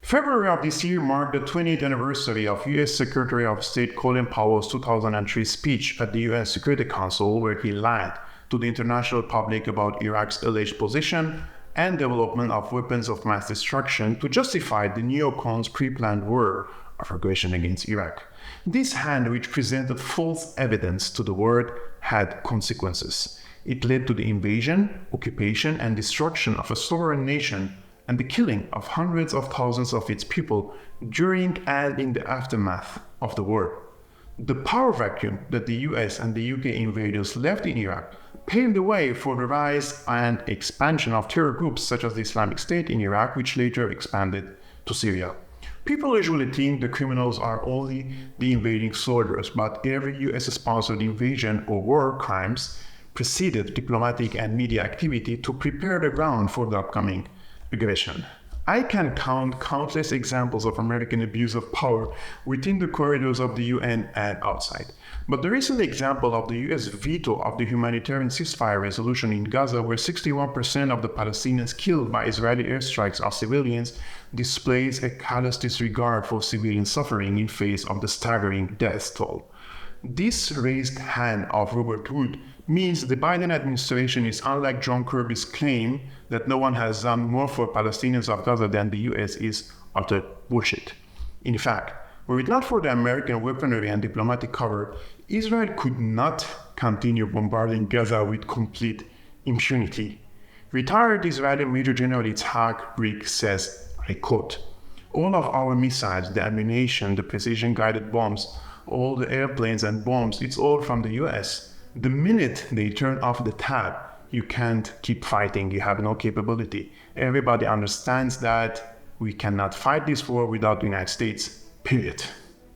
February of this year marked the 20th anniversary of US Secretary of State Colin Powell's 2003 speech at the UN Security Council, where he lied to the international public about Iraq's alleged position and development of weapons of mass destruction to justify the neocons' pre-planned war of aggression against Iraq. This hand, which presented false evidence to the world, had consequences. It led to the invasion, occupation, and destruction of a sovereign nation and the killing of hundreds of thousands of its people during and in the aftermath of the war. The power vacuum that the US and the UK invaders left in Iraq paved the way for the rise and expansion of terror groups such as the Islamic State in Iraq, which later expanded to Syria. People usually think the criminals are only the invading soldiers, but every US-sponsored invasion or war crimes preceded diplomatic and media activity to prepare the ground for the upcoming aggression. I can count countless examples of American abuse of power within the corridors of the UN and outside. But the recent example of the US veto of the humanitarian ceasefire resolution in Gaza, where 61% of the Palestinians killed by Israeli airstrikes are civilians, displays a callous disregard for civilian suffering in face of the staggering death toll. This raised hand of Robert Wood means the Biden administration is unlike John Kirby's claim that no one has done more for Palestinians of Gaza than the US is utter bullshit. In fact, were it not for the American weaponry and diplomatic cover, Israel could not continue bombarding Gaza with complete impunity. Retired Israeli Major General Yitzhak Brik says, I quote, "All of our missiles, the ammunition, the precision-guided bombs, all the airplanes and bombs, it's all from the US. The minute they turn off the tap, you can't keep fighting, you have no capability. Everybody understands that we cannot fight this war without the United States, period."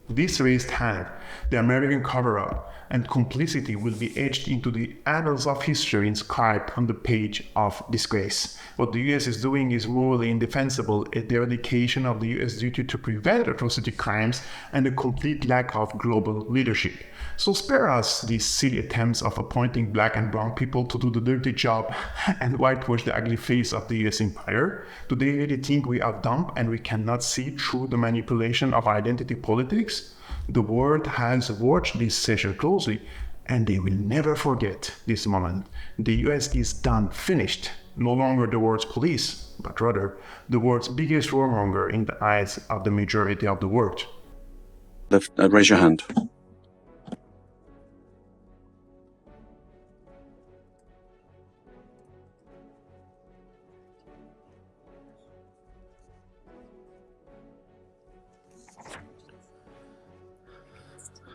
This raised hand, the American cover-up, and complicity will be etched into the annals of history inscribed on the page of disgrace. What the US is doing is morally indefensible, a dereliction of the US duty to prevent atrocity crimes and a complete lack of global leadership. So spare us these silly attempts of appointing black and brown people to do the dirty job and whitewash the ugly face of the US empire. Do they really think we are dumb and we cannot see through the manipulation of identity politics? The world has watched this session closely, and they will never forget this moment. The US is done, finished, no longer the world's police, but rather the world's biggest warmonger in the eyes of the majority of the world. Raise your hand.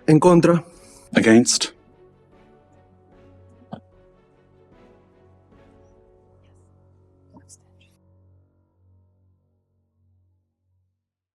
En contra. Against.